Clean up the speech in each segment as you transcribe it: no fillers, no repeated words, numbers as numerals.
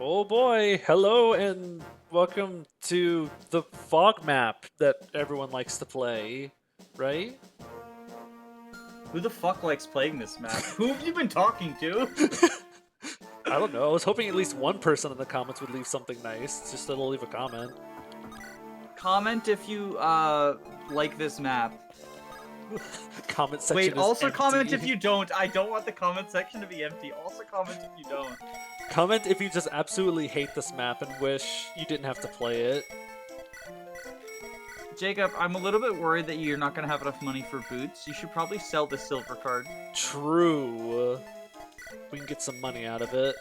Oh boy, hello and welcome to the fog map that everyone likes to play, right? Who the fuck likes playing this map? Who have you been talking to? I don't know. I was hoping at least one person in the comments would leave something nice, just to leave a comment. Comment if you like this map. Comment section Wait, is also empty. comment if you don't. I don't want the comment section to be empty. Also comment if you don't. Comment if you just absolutely hate this map and wish you didn't have to play it. Jacob, I'm a little bit worried that you're not gonna have enough money for boots. You should probably sell the silver card. True. We can get some money out of it.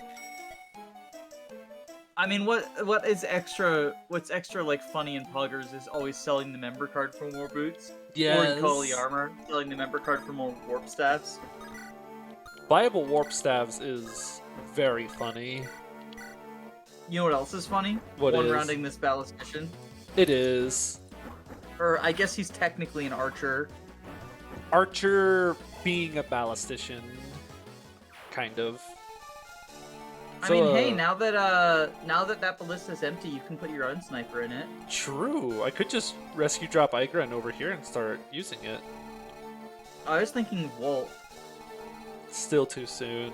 I mean, what is extra? What's extra like funny in Puggers is always selling the member card for more boots. Yes. Or in Coley Armor, selling the member card for more warp staffs. Viable warp staves is very funny. You know what else is funny? What is? One-rounding this ballistician. It is. Or I guess he's technically an archer. Archer being a ballistician, kind of. I mean, hey, now that ballista's empty, you can put your own sniper in it. True. I could just rescue drop Igran over here and start using it. I was thinking Wolt. Still too soon.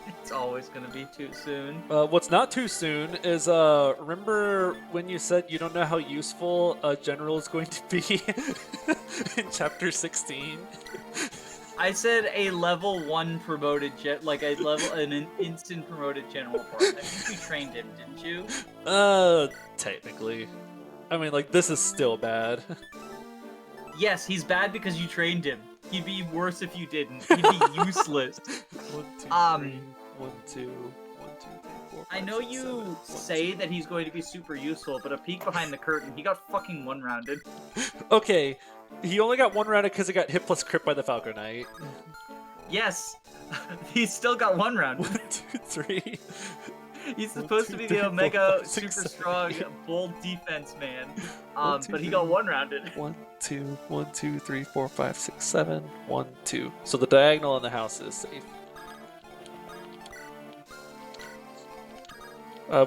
It's always gonna be too soon. What's not too soon is, remember when you said you don't know how useful a general is going to be in chapter 16? I said a level 1 promoted an instant promoted general part. I think you trained him, didn't you? Technically. I mean, like, this is still bad. Yes, he's bad because you trained him. He'd be worse if you didn't. He'd be useless. 1, 2, 3. 1, 2, 1, 2, 3, 4, 5, I know 6, you 7, say that he's going to be super useful, but a peek behind the curtain, he got fucking one-rounded. Okay, he only got one rounded because he got hit plus crit by the Falcon Knight. Yes, he's still got one round. 1, 2, 3. He's supposed to be the Omega super strong, bold defense man, but he got one rounded. 1, 2, 1, 2, 3, 4, 5, 6, 7. 1, 2. So the diagonal in the house is safe.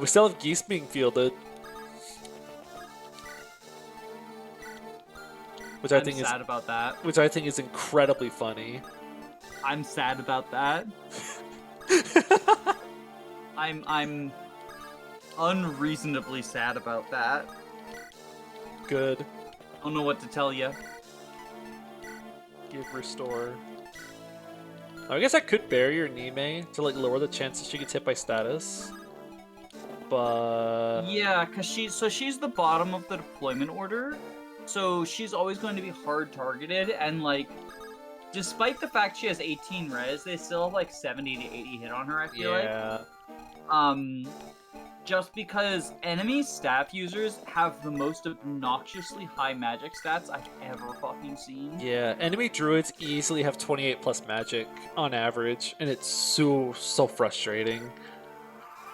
We still have geese being fielded. Which I think sad about that. Which I think is incredibly funny. I'm sad about that. I'm unreasonably sad about that. Good. I don't know what to tell you. Give restore. I guess I could bury your Nime to like lower the chances she gets hit by status. But yeah, cause she's the bottom of the deployment order. So she's always going to be hard targeted, and like, despite the fact she has 18 res, they still have like 70 to 80 hit on her, I feel like. Just because enemy staff users have the most obnoxiously high magic stats I've ever fucking seen. Yeah, enemy druids easily have 28 plus magic on average, and it's so frustrating.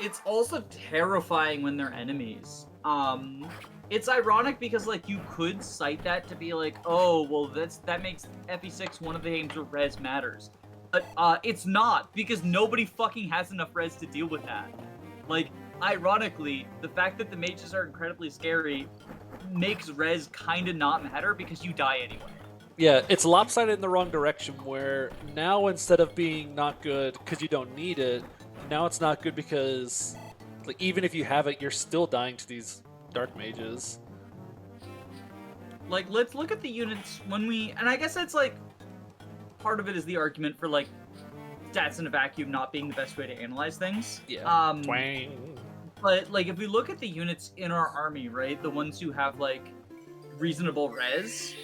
It's also terrifying when they're enemies. It's ironic because, like, you could cite that to be like, oh, well, that makes FE6 one of the games where res matters. But, it's not, because nobody fucking has enough res to deal with that. Like, ironically, the fact that the mages are incredibly scary makes res kinda not matter because you die anyway. Yeah, it's lopsided in the wrong direction, where now instead of being not good because you don't need it, now it's not good because, like, even if you have it, you're still dying to these dark mages. Like, let's look at the units and I guess that's like, part of it is the argument for like, stats in a vacuum not being the best way to analyze things. Yeah. Twang. But like, if we look at the units in our army, right, the ones who have like, reasonable res,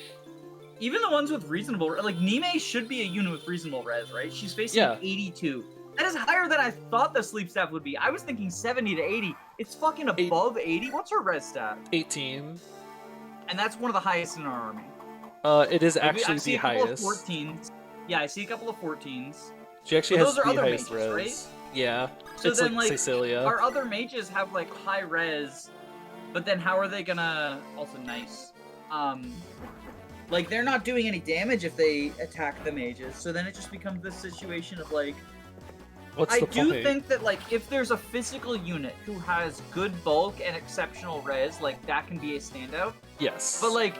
even the ones with reasonable, like, Nime should be a unit with reasonable res, right? She's facing 82. That is higher than I thought the sleep staff would be. I was thinking 70 to 80. It's fucking above 80. What's her res stat? 18. And that's one of the highest in our army. It is actually the highest. 14s. Yeah, I see a couple of 14s. She actually has those are the other highest mages, res. Right? Yeah. So it's then, like like, Cecilia. Our other mages have like high res, but then how are they gonna also nice? Like, they're not doing any damage if they attack the mages, so then it just becomes this situation of like, What's I the do point? think that, like, if there's a physical unit who has good bulk and exceptional res, like, that can be a standout. Yes. But, like,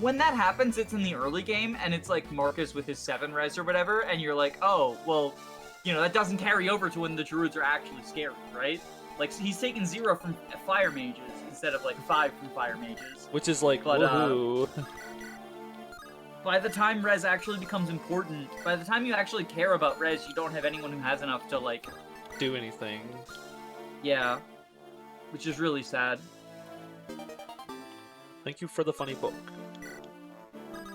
when that happens, it's in the early game, and it's, like, Marcus with his 7 res or whatever, and you're like, oh, well, you know, that doesn't carry over to when the druids are actually scary, right? Like, so he's taking 0 from fire mages instead of, like, 5 from fire mages. Which is like, But, woohoo. By the time res actually becomes important, by the time you actually care about res, you don't have anyone who has enough to, like... do anything. Yeah. Which is really sad. Thank you for the funny book.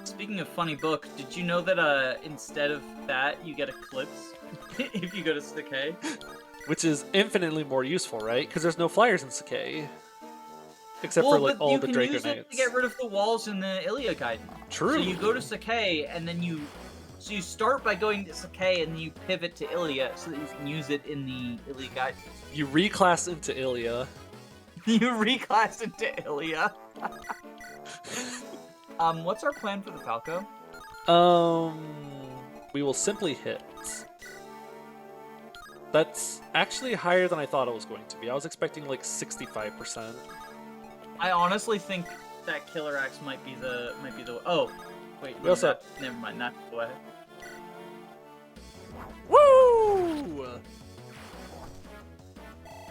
Speaking of funny book, did you know that instead of that, you get Eclipse if you go to Sakai? Which is infinitely more useful, right? Because there's no flyers in Sakai. Except for like all the Draco you can use Knights. it to get rid of the walls in the Ilia Gaiden. True. So you go to Sakai, and then you start by going to Sakai, and then you pivot to Ilia so that you can use it in the Ilia Gaiden. You reclass into Ilia. You reclass into Ilia. What's our plan for the Falco? We will simply hit. That's actually higher than I thought it was going to be. I was expecting like 65%. I honestly think that Killer Axe might be the oh, wait, We also never mind, that's the way. Woo!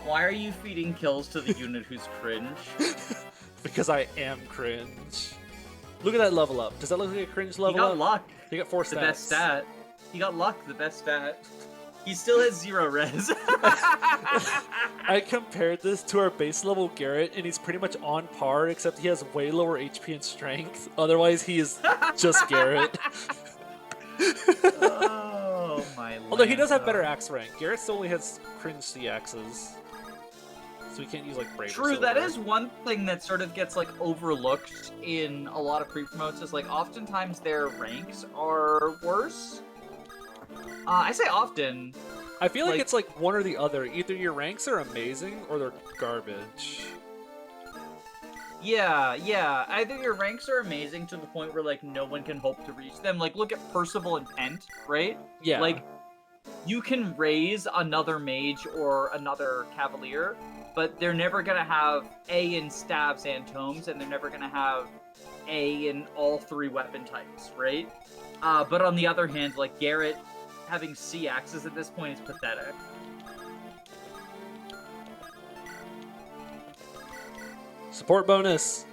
Why are you feeding kills to the unit who's cringe? Because I am cringe. Look at that level up. Does that look like a cringe level He got up? luck. You got 4 stats. The best stat. He got luck, the best stat. He still has 0 res. I compared this to our base level Garrett, and he's pretty much on par, except he has way lower HP and strength. Otherwise, he is just Garrett. Oh my Although he does have better axe rank. Garrett still only has cringe C axes. So he can't use like Brave. True, that is one thing that sort of gets like overlooked in a lot of pre-promotes is like oftentimes their ranks are worse. I say often. I feel like it's like one or the other. Either your ranks are amazing or they're garbage. Yeah. Either your ranks are amazing to the point where like no one can hope to reach them. Like look at Percival and Pent, right? Yeah. Like you can raise another mage or another cavalier, but they're never gonna have A in stabs and tomes, and they're never gonna have A in all 3 weapon types, right? But on the other hand, like Garrett having C axes at this point is pathetic. Support bonus.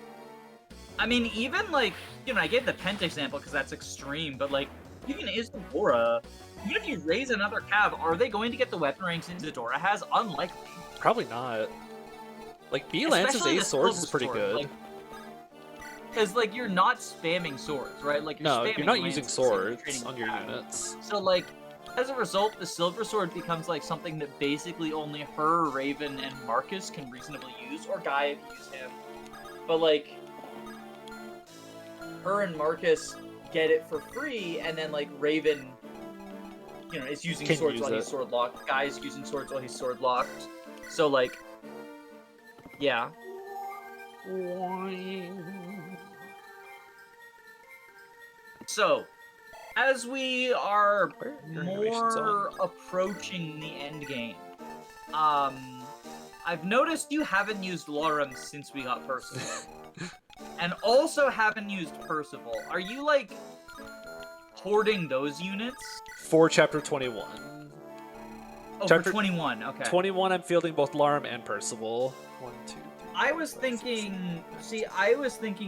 I mean, even like, you know, I gave the Pent example because that's extreme, but like, even Isadora, even if you raise another cav, are they going to get the weapon ranks Isadora has? Unlikely. Probably not. Like B Lance's Especially A the swords is silver pretty sword, good. like, because, like, you're not spamming swords, right? Like, No, spamming you're not lances, using so you're swords trading on your cav. units. So, like, as a result, the silver sword becomes, like, something that basically only her, Raven, and Marcus can reasonably use, or Guy if you use him. But, like, her and Marcus get it for free, and then, like, Raven, you know, is using Can swords use while it. he's sword locked. Guy is using swords while he's sword locked. So, like, yeah. So, as we are more approaching the end game, I've noticed you haven't used Lorem since we got Percival. And also haven't used Percival. Are you, like, hoarding those units? For chapter 21. Oh, Chapter for 21, okay. 21, I'm fielding both Larum and Percival. 1, 2, 3. I was thinking,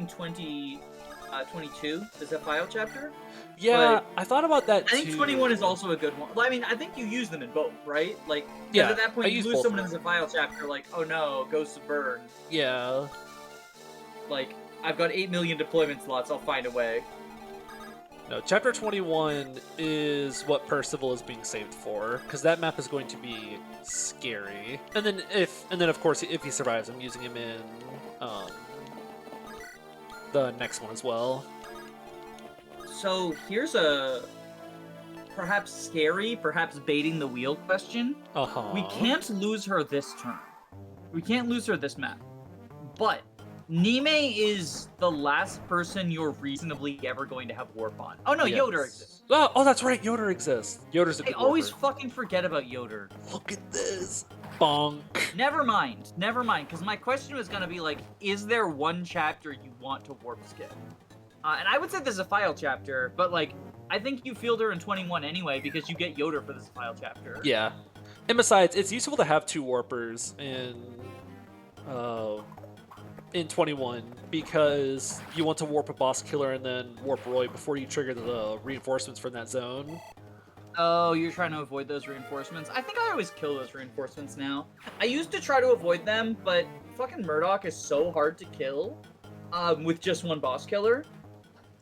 22 is a file chapter. Yeah, I thought about that I think too. 21 is also a good one. Well, I mean, I think you use them in both, right? Like, 'cause Yeah, at that I point, you use lose both someone of as them. a file chapter, like, oh no, Ghosts of Burn. Yeah. Like, I've got 8 million deployment slots, I'll find a way. No, chapter 21 is what Percival is being saved for, because that map is going to be scary. And then of course, if he survives, I'm using him in the next one as well. So, here's a perhaps scary, perhaps baiting the wheel question. Uh-huh. We can't lose her this turn. We can't lose her this map. But Nime is the last person you're reasonably ever going to have warp on. Oh no, Yes. Yoder exists. Oh, that's right. Yoder exists. Yoder's a I good always warper. fucking forget about Yoder. Look at this. Bonk. Never mind, because my question was gonna be like, is there one chapter you want to warp skip? And I would say there's a file chapter, but like, I think you field her in 21 anyway because you get Yoder for this file chapter. Yeah. And besides, it's useful to have 2 warpers in 21 because you want to warp a boss killer and then warp Roy before you trigger the reinforcements from that zone. Oh, you're trying to avoid those reinforcements? I think I always kill those reinforcements now. I used to try to avoid them, but fucking Murdoch is so hard to kill with just one boss killer.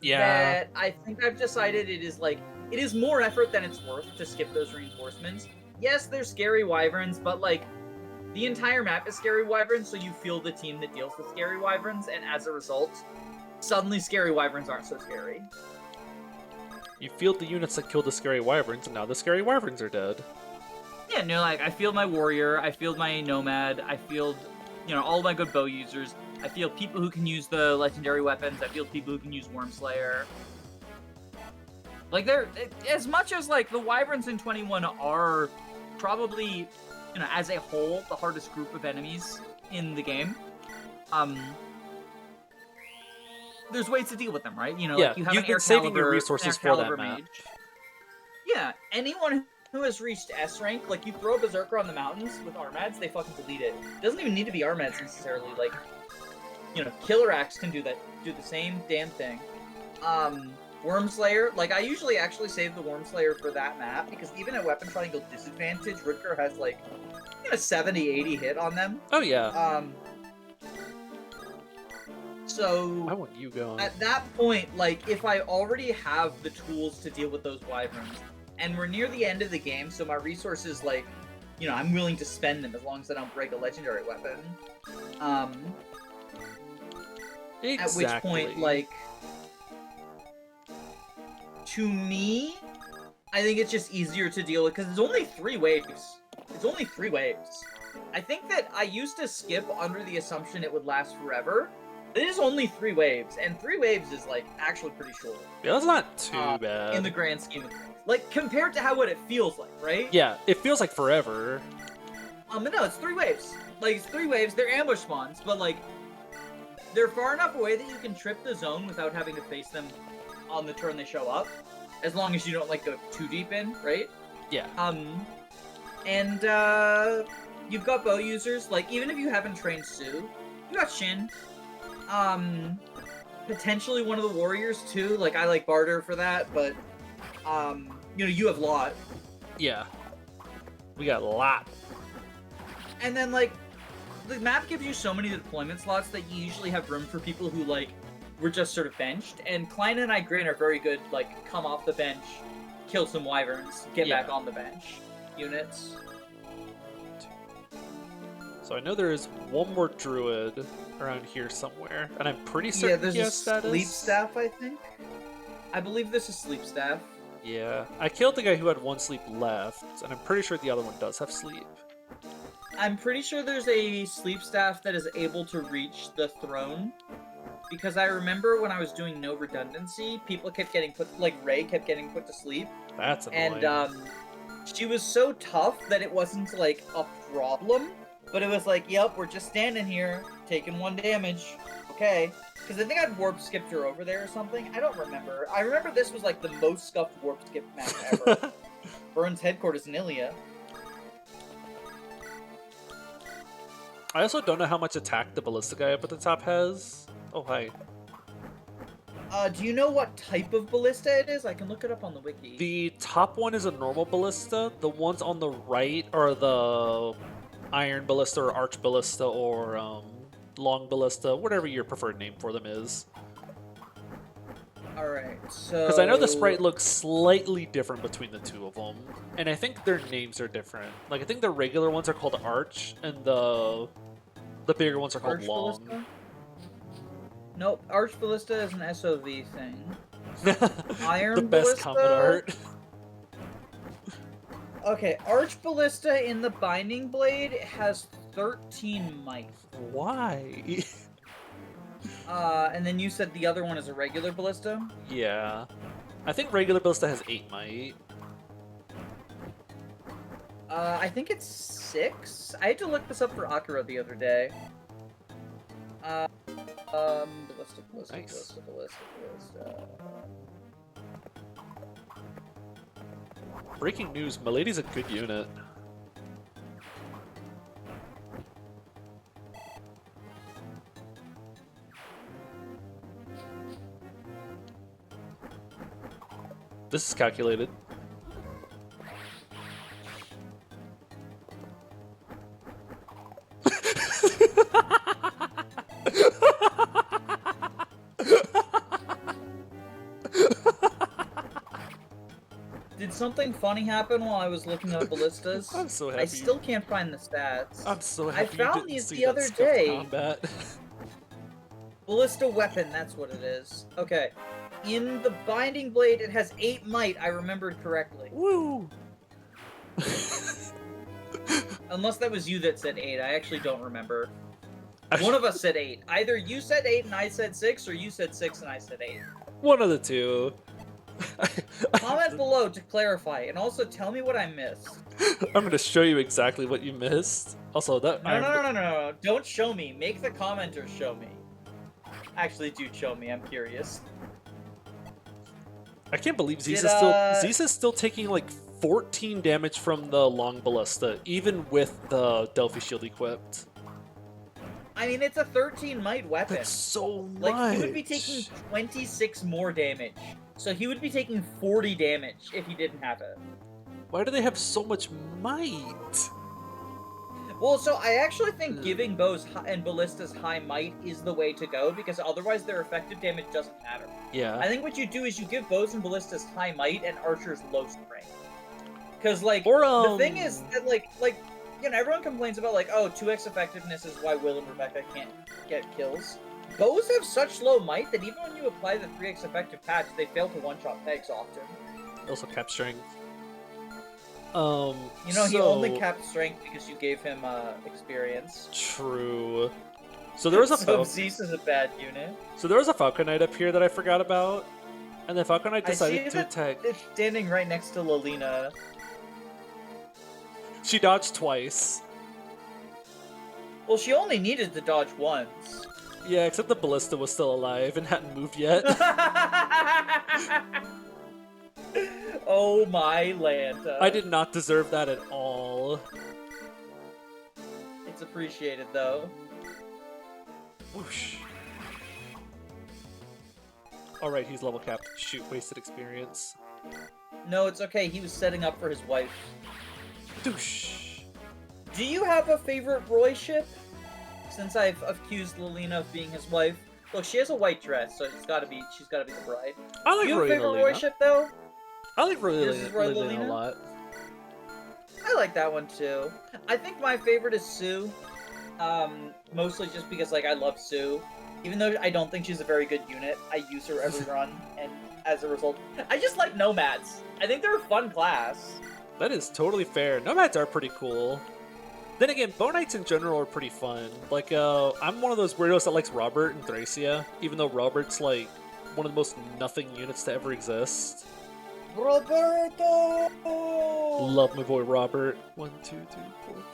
Yeah. That I think I've decided it is more effort than it's worth to skip those reinforcements. Yes, they're scary wyverns, but like the entire map is scary wyverns, so you feel the team that deals with scary wyverns, and as a result, suddenly scary wyverns aren't so scary. You field the units that killed the scary wyverns, and now the scary wyverns are dead. Yeah, no, like I field my warrior, I field my nomad, I field, all my good bow users. I feel people who can use the legendary weapons. I feel people who can use Wormslayer. Like, they're as much as like the wyverns in 21 are probably, as a whole, the hardest group of enemies in the game. There's ways to deal with them, right? Yeah, like you have you've been saving your resources for that map. mage. Yeah, anyone who has reached S rank, like you throw a berserker on the mountains with Armads, they fucking delete it. It doesn't even need to be Armads necessarily. Like, Killer Axe can do the same damn thing. Wormslayer, like I usually actually save the Wormslayer for that map because even at weapon triangle disadvantage, Rutger has like a 70-80 hit on them. Oh yeah. So I want you going. At that point, like if I already have the tools to deal with those wyverns, and we're near the end of the game, so my resources, like, I'm willing to spend them as long as I don't break a legendary weapon. Exactly. At which point, like, to me, I think it's just easier to deal with because it's only 3 waves. It's only 3 waves. I think that I used to skip under the assumption it would last forever. It is only 3 waves, and 3 waves is, like, actually pretty short. Yeah, that's not too bad. In the grand scheme of things. Like, compared to what it feels like, right? Yeah, it feels like forever. But no, it's 3 waves. Like, it's 3 waves, they're ambush spawns, but, like, they're far enough away that you can trip the zone without having to face them on the turn they show up. As long as you don't, like, go too deep in, right? Yeah. And, you've got bow users. Like, even if you haven't trained Sue, you got Shin. Potentially one of the warriors, too. Like, I like Barter for that, but, you have Lot. Yeah. We got a lot. And then, like, the map gives you so many deployment slots that you usually have room for people who, like, were just sort of benched. And Klein and Grin are very good, like, come off the bench, kill some wyverns, get back on the bench units. So I know there is one more druid around here somewhere, and I'm pretty certain there's he a has status. sleep staff, I think. I believe there's a sleep staff. Yeah, I killed the guy who had 1 sleep left, and I'm pretty sure the other one does have sleep. I'm pretty sure there's a sleep staff that is able to reach the throne. Because I remember when I was doing no redundancy, people kept getting put, like Ray kept getting put to sleep. That's annoying. And she was so tough that it wasn't like a problem, but it was like, yep, we're just standing here, taking 1 damage. Okay. Because I think I'd warp skipped her over there or something. I don't remember. I remember this was like the most scuffed warp skip map ever. Burns headquarters in Ilia. I also don't know how much attack the ballista guy up at the top has. Oh, hi. Do you know what type of ballista it is? I can look it up on the wiki. The top one is a normal ballista. The ones on the right are the iron ballista or arch ballista or long ballista, whatever your preferred name for them is. Alright, so... Because I know the sprite looks slightly different between the 2 of them. And I think their names are different. Like, I think the regular ones are called Arch, and the bigger ones are called Arch Long. Ballista? Nope, Arch Ballista is an SOV thing. Iron The best Ballista? common art. Okay, Arch Ballista in the Binding Blade has 13 might. Why? And then you said the other one is a regular ballista? Yeah. I think regular ballista has 8 might. I think it's 6. I had to look this up for Akira the other day. Ballista. Breaking news, Milady's a good unit. This is calculated. Did something funny happen while I was looking at ballistas? I'm so happy. I still can't find the stats. I'm so happy. I found you didn't these see the that other scuffed day. Combat. Ballista weapon, that's what it is. Okay. In the binding blade, it has 8 might, I remembered correctly. Woo! Unless that was you that said 8, I actually don't remember. One of us said 8. Either you said 8 and I said 6, or you said 6 and I said 8. One of the two. Comment below to clarify, and also tell me what I missed. I'm gonna show you exactly what you missed. Also, that No. Don't show me. Make the commenters show me. Actually, do show me. I'm curious. I can't believe Ziza's still taking like 14 damage from the long ballista, even with the Delphi shield equipped. I mean, it's a 13 might weapon. That's so like, much. he would be taking 26 more damage. So he would be taking 40 damage if he didn't have it. Why do they have so much might? Well, so I actually think giving bows and ballistas high might is the way to go, because otherwise their effective damage doesn't matter. Yeah. I think what you do is you give bows and ballistas high might and archers low strength. Because, like, the thing is that, like, you know, everyone complains about, like, oh, 2x effectiveness is why Will and Rebecca can't get kills. Bows have such low might that even when you apply the 3x effective patch, they fail to one-shot pegs often. Also cap strength. You know, he only capped strength because you gave him experience. True. So there was a Zeus is a bad unit. So there was a Falcon Knight up here that I forgot about, and the Falcon Knight decided to attack. It's standing right next to Lilina. She dodged twice. Well, she only needed to dodge once. Yeah, except the ballista was still alive and hadn't moved yet. Oh my Lanta. I did not deserve that at all. It's appreciated, though. Whoosh. Alright, he's level capped. Shoot, wasted experience. No, it's okay. He was setting up for his wife. Doosh. Do you have a favorite Roy ship? Since I've accused Lilina of being his wife. Look, she has a white dress, so she's gotta be the bride. I like Do you have a favorite Roy ship, though? I like Lilina a lot. I like that one, too. I think my favorite is Sue. Mostly just because, like, I love Sue. Even though I don't think she's a very good unit, I use her every run, and as a result, I just like Nomads. I think they're a fun class. That is totally fair. Nomads are pretty cool. Then again, Bow Knights in general are pretty fun. Like, I'm one of those weirdos that likes Robert and Thracia, even though Robert's, like, one of the most nothing units to ever exist. Roberto! Love my boy Robert. 1, 2, 3,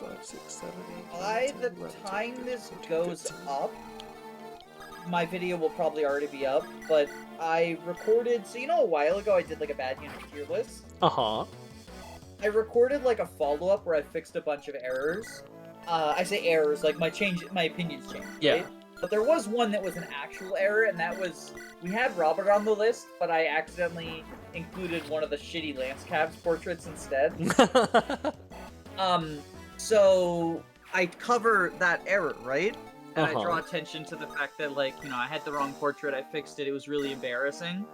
4, 5, 6, 7, 8. By 10, the 11, time 12, this 13, goes 15. up, my video will probably already be up, but I recorded, so you know a while ago I did like a bad unit tier list? Uh-huh. I recorded like a follow-up where I fixed a bunch of errors. I say errors, like my opinions changed, Yeah. right? But there was one that was an actual error, and that was, we had Robert on the list, but I accidentally included one of the shitty Lance Cabs portraits instead. So I cover that error, right? And I draw attention to the fact that, like, you know, I had the wrong portrait, I fixed it, it was really embarrassing.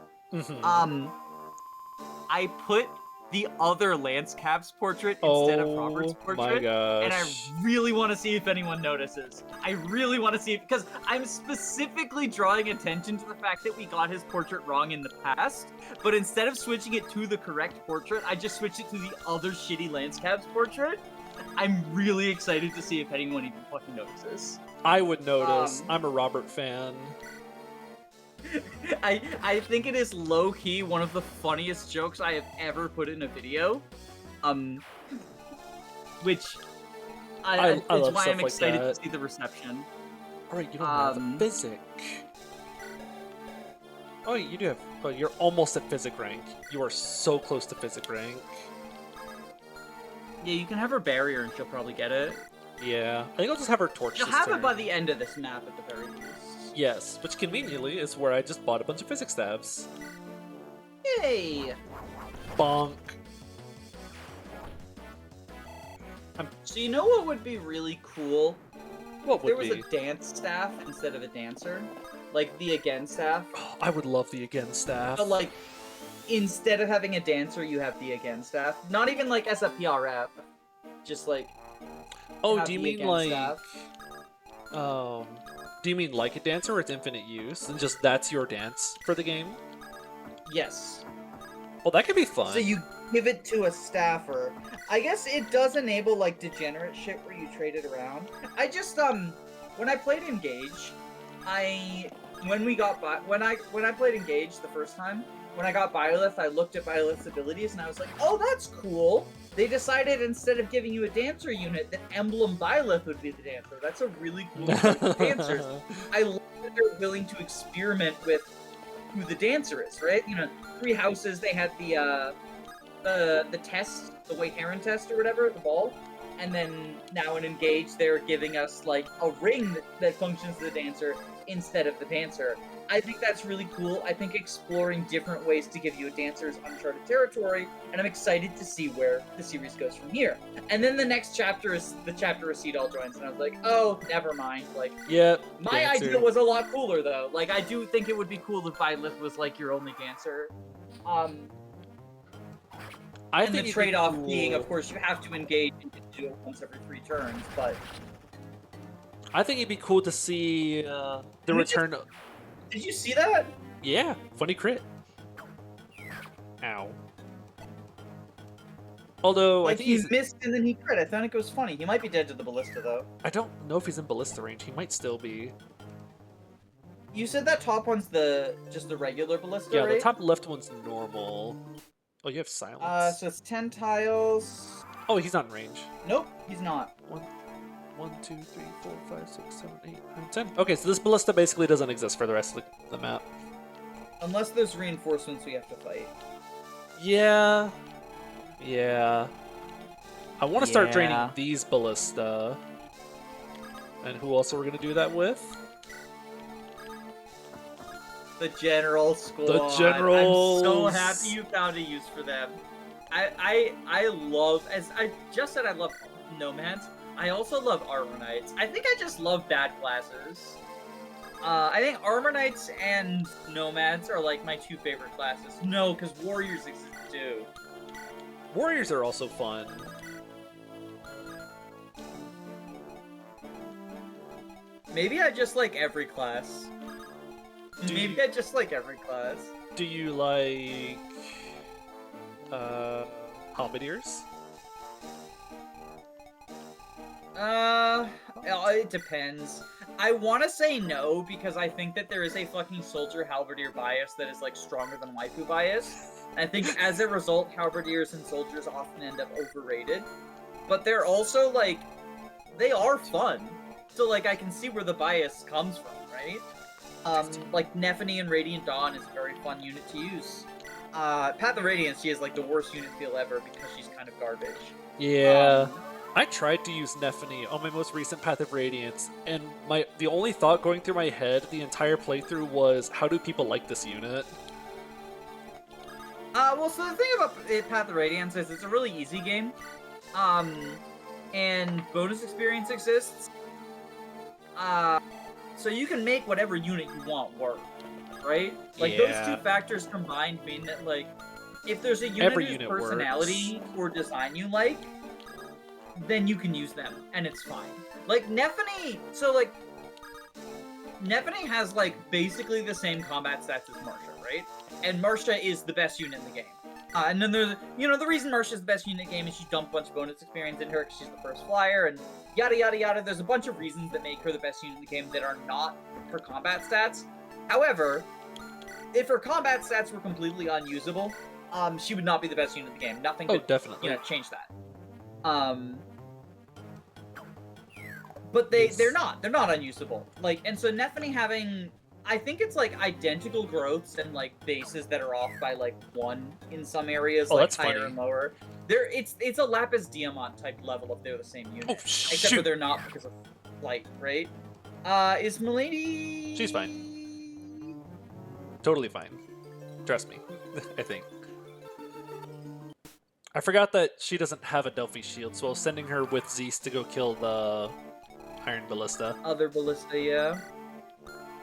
I put the other Lance Cabs portrait instead of Robert's portrait. My gosh. And I really want to see if anyone notices. I really want to see it, because I'm specifically drawing attention to the fact that we got his portrait wrong in the past, but instead of switching it to the correct portrait, I just switched it to the other shitty Lance Cabs portrait. I'm really excited to see if anyone even fucking notices. I would notice. I'm a Robert fan. I think it is low-key one of the funniest jokes I have ever put in a video. Which it's love why stuff I'm like excited that. to see the reception. Alright, you don't have the physic. Oh, you do have. Oh, you're almost at physic rank. You are so close to physic rank. Yeah, you can have her barrier and she'll probably get it. Yeah, I think I'll just have her torch. She'll this have turn. it by the end of this map at the very least. Yes, which conveniently is where I just bought a bunch of physic stabs. Yay! Bonk. So you know what would be really cool? What would There was be? a dance staff instead of a dancer. Like the again staff. Oh, I would love the again staff. But like, instead of having a dancer, you have the again staff. Not even like as a PRF. Just like... Oh, have do you the mean again like... staff. Do you mean like a dancer or it's infinite use? And just that's your dance for the game? Yes. Well, that could be fun. So you give it to a staffer. I guess it does enable like degenerate shit where you trade it around. I just when I played Engage, when I played Engage the first time, when I got Byleth, I looked at Byleth's abilities and I was like, oh, that's cool. They decided instead of giving you a dancer unit, that Emblem Byleth would be the dancer. That's a really cool choice of dancers. I love that they're willing to experiment with who the dancer is, right? You know, 3 Houses, they had the test, the White Heron test or whatever, the ball. And then now in Engage, they're giving us like a ring that functions as the dancer instead of the dancer. I think that's really cool. I think exploring different ways to give you a dancer is uncharted territory, and I'm excited to see where the series goes from here. And then the next chapter is the chapter where Seedall joins, and I was like, oh, never mind. Like, yep. My idea was a lot cooler, though. Like, I do think it would be cool if Byleth was, like, your only dancer. I and think the trade-off cool. being, of course, you have to engage and do it once every 3 turns, but... I think it'd be cool to see the return... Did you see that? Yeah, funny crit. Ow. Although, like, I think he missed and then he crit. I thought it was funny. He might be dead to the ballista, though. I don't know if he's in ballista range. He might still be. You said that top one's just the regular ballista, Yeah, right? the top left one's normal. Oh, you have silence. So it's 10 tiles. Oh, he's not in range. Nope, he's not. 1, 2, 3, 4, 5, 6, 7, 8, 9, 10. Okay, so this ballista basically doesn't exist for the rest of the map. Unless there's reinforcements we have to fight. Yeah. Yeah. I want to start draining Yeah. these ballista. And who else are we going to do that with? The General Squad. The Generals. I'm so happy you found a use for them. I love, as I just said, I love Nomads. I also love Armor Knights. I think I just love bad classes. I think Armor Knights and Nomads are like my 2 favorite classes. No, because Warriors exist too. Warriors are also fun. Maybe I just like every class. Maybe I just like every class. Do you like Halberdiers? It depends. I want to say no, because I think that there is a fucking soldier halberdier bias that is, like, stronger than waifu bias. I think, as a result, halberdiers and soldiers often end up overrated. But they're also, like, they are fun. So, like, I can see where the bias comes from, right? Like, Nephany and Radiant Dawn is a very fun unit to use. Path of Radiance, she is, like, the worst unit feel ever because she's kind of garbage. Yeah. I tried to use Nephany on my most recent Path of Radiance, and the only thought going through my head the entire playthrough was, how do people like this unit? Well, so the thing about Path of Radiance is it's a really easy game. And bonus experience exists. So you can make whatever unit you want work, right? Like, those 2 factors combined mean that, like, if there's a unit whose personality or design you like, then you can use them, and it's fine. Like, Nephany, so, like, Nephany has, like, basically the same combat stats as Marcia, right? And Marcia is the best unit in the game. And then there's, you know, the reason Marcia's the best unit in the game is she dumped a bunch of bonus experience in her because she's the first flyer, and yada yada yada. There's a bunch of reasons that make her the best unit in the game that are not her combat stats. However, if her combat stats were completely unusable, she would not be the best unit in the game. Nothing Oh, could, definitely. change that. But they're not unusable. Like, and so Neffany having, I think it's like identical growths and like bases that are off by like 1 in some areas, like that's higher funny. and lower. It's a Lapis Diamant type level if they're the same unit. Oh, Except for shoot. they're not because of light, right? Is Milady? She's fine. Totally fine. Trust me. I think. I forgot that she doesn't have a Delphi shield, so I was sending her with Zeus to go kill the Iron Ballista. Other Ballista, yeah.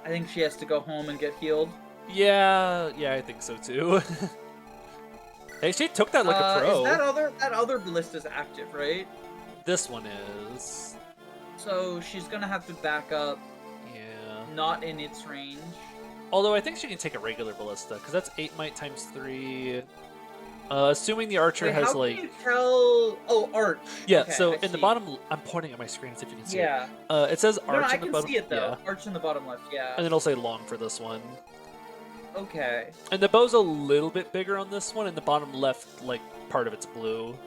I think she has to go home and get healed. Yeah, I think so too. Hey, she took that like a pro. Is that other Ballista's active, right? This one is. So she's gonna have to back up. Yeah. Not in its range. Although I think she can take a regular Ballista, because that's 8 might times 3. Assuming the archer has how like. Can you tell? Oh, arch. Yeah. Okay, So I in see. the bottom, I'm pointing at my screen as if you can see. Yeah. It. It says arch I in the can bottom. see it though. Yeah. Arch in the bottom left. Yeah. And then it'll say long for this one. Okay. And the bow's a little bit bigger on this one, and the bottom left, like, part of it's blue.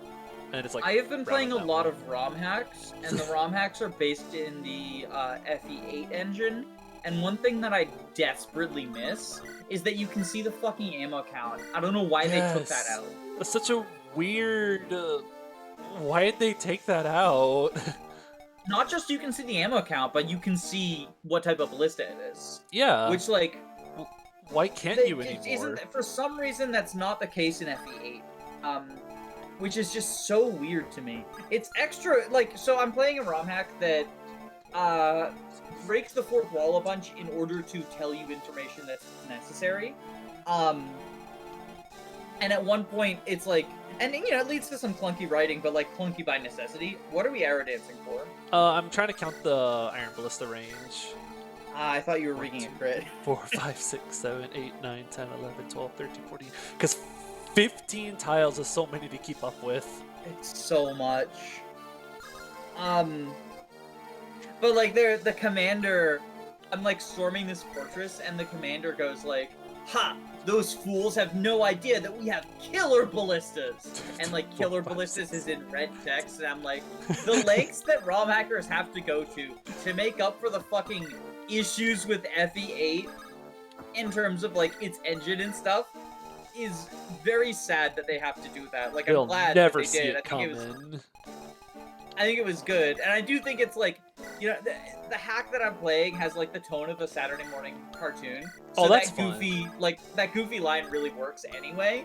And it's like. I have been playing a rounded lot out. of ROM hacks, and the ROM hacks are based in the FE8 engine. And one thing that I desperately miss is that you can see the fucking ammo count. I don't know why they took that Yes. out. That's such a weird. Why did they take that out? Not just you can see the ammo count, but you can see what type of ballista it is. Yeah. Which, like, Why can't you anymore? isn't, for some reason, that's not the case in FE8. Which is just so weird to me. It's extra, like, so I'm playing a ROM hack that breaks the fourth wall a bunch in order to tell you information that's necessary. And at one point, it's like, and you know, it leads to some clunky writing, but like clunky by necessity. What are we arrow dancing for? I'm trying to count the Iron Ballista range. I thought you were rigging a crit. 4, 5, 6, 7, 8, 9, 10, 11, 12, 13, 14. Because 15 tiles is so many to keep up with. It's so much. But like the commander, I'm like storming this fortress, and the commander goes like, "Ha! Those fools have no idea that we have killer ballistas!" And like killer ballistas is in red text, and I'm like, the lengths that ROM hackers have to go to make up for the fucking issues with FE8 in terms of like its engine and stuff is very sad that they have to do that. Like, We'll I'm glad never that they see did. it coming. I think it was good, and I do think it's like, you know, the hack that I'm playing has like the tone of a Saturday morning cartoon. So Oh, that's that goofy, fun. like that goofy line really works anyway.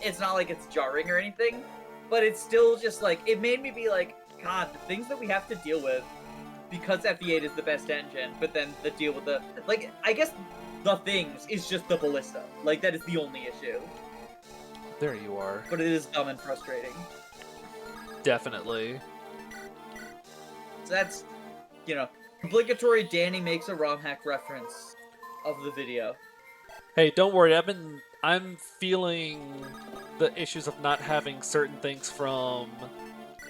It's not like it's jarring or anything, but it's still just like, it made me be like, God, the things that we have to deal with because FE8 is the best engine, but then the deal with the, like, I guess the things is just the ballista. Like, that is the only issue. There you are. But it is dumb and frustrating. Definitely. So that's, you know, obligatory Danny makes a ROM hack reference of the video. Hey, don't worry. I'm feeling the issues of not having certain things from,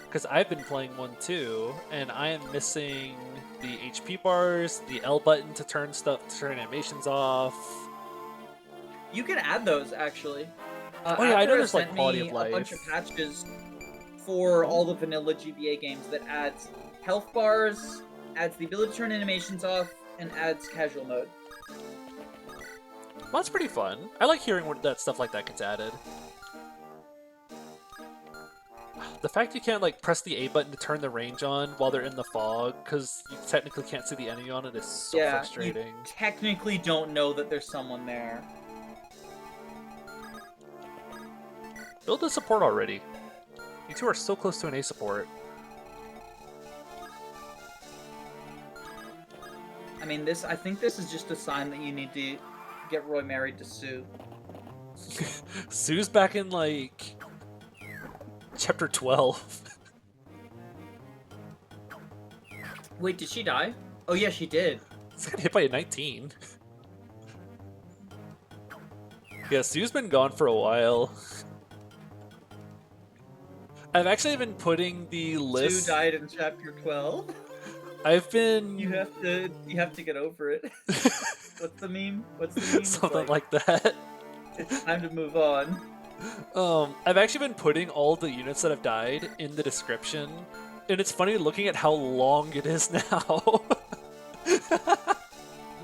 because I've been playing one too, and I am missing the HP bars, the L button to turn animations off. You can add those, actually. Oh yeah, I know there's like sent quality me of life. a bunch of patches for all the vanilla GBA games that adds health bars, adds the ability to turn animations off, and adds casual mode. Well, that's pretty fun. I like hearing when that stuff like that gets added. The fact you can't like press the A button to turn the range on while they're in the fog, because you technically can't see the enemy on it, is so frustrating. You technically don't know that there's someone there. Build a support already. You two are so close to an A support. I mean, I think this is just a sign that you need to get Roy married to Sue. Sue's back in like chapter 12. Wait, did she die? Oh yeah, she did. It's got hit by a 19. Yeah, Sue's been gone for a while. I've actually been putting the list. Sue died in chapter 12. I've been You have to get over it. What's the meme? What's the meme? It's something like that. It's time to move on. I've actually been putting all the units that have died in the description, and it's funny looking at how long it is now.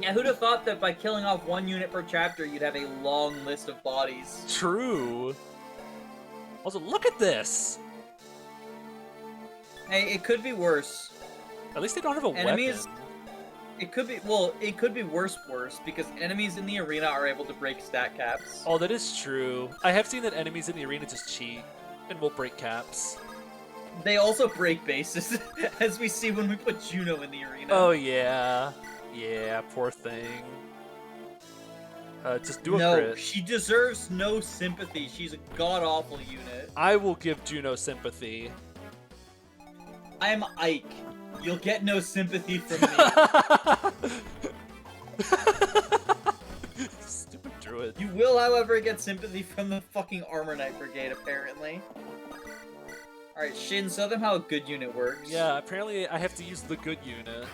Yeah, who'd have thought that by killing off 1 unit per chapter, you'd have a long list of bodies? True. Also, look at this! Hey, it could be worse. At least they don't have a Enemies- weapon. It could be worse because enemies in the arena are able to break stat caps. Oh, that is true. I have seen that enemies in the arena just cheat and will break caps. They also break bases, as we see when we put Juno in the arena. Oh, yeah. Yeah, poor thing. Just do a No, crit. she deserves no sympathy. She's a god-awful unit. I will give Juno sympathy. I'm Ike. You'll get no sympathy from me. Stupid druid. You will, however, get sympathy from the fucking Armor Knight Brigade, apparently. Alright, Shin, show them how a good unit works. Yeah, apparently I have to use the good unit.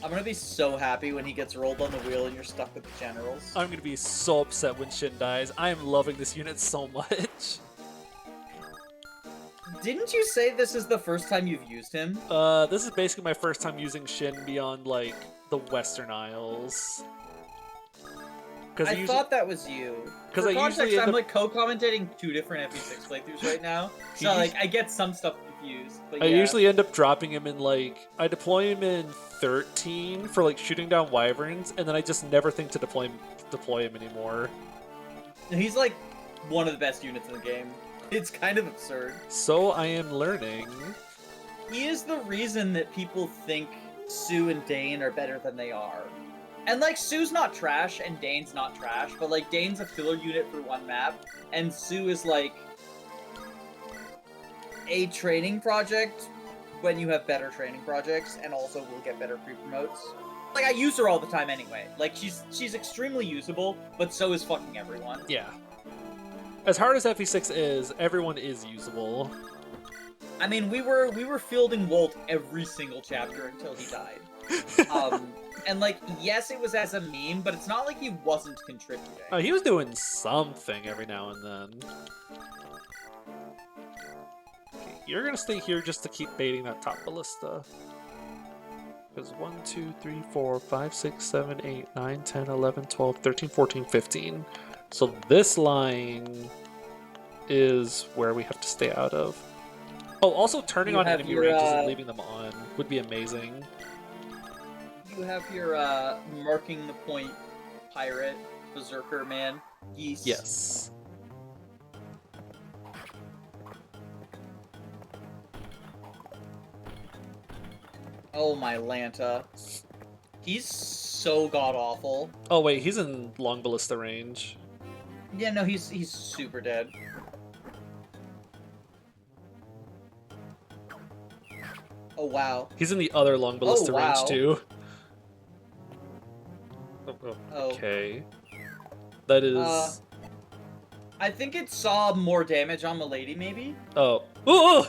I'm gonna be so happy when he gets rolled on the wheel and you're stuck with the generals. I'm gonna be so upset when Shin dies. I am loving this unit so much. Didn't you say this is the first time you've used him? This is basically my first time using Shin beyond, like, the Western Isles. I thought that was you. Because For I context, usually I'm like co-commentating 2 different FE6 playthroughs right now, so like I get some stuff confused. But I yeah. usually end up dropping him in, like, I deploy him in 13 for, like, shooting down wyverns, and then I just never think to deploy him anymore. He's like one of the best units in the game. It's kind of absurd. So I am learning. He is the reason that people think Sue and Dane are better than they are. And like, Sue's not trash and Dane's not trash, but like, Dane's a filler unit for 1 map, and Sue is like a training project when you have better training projects, and also will get better pre-promotes. Like, I use her all the time anyway. Like, she's extremely usable, but so is fucking everyone. Yeah. As hard as FE6 is, everyone is usable. I mean, we were fielding Wolt every single chapter until he died. And like, yes, it was as a meme, but it's not like he wasn't contributing. Oh, he was doing something every now and then. Okay, you're gonna stay here just to keep baiting that top ballista. Because 1, 2, 3, 4, 5, 6, 7, 8, 9, 10, 11, 12, 13, 14, 15. So this line is where we have to stay out of. Oh, also turning on enemy ranges and leaving them on would be amazing. You have your marking the point pirate berserker man geese. Yes. Oh my Lanta. He's so god awful. Oh wait, he's in long ballista range. Yeah, no, he's super dead. Oh wow. He's in the other long ballista wow. range too. Oh. Okay. That is. I think it saw more damage on Milady, maybe? Oh. Ooh!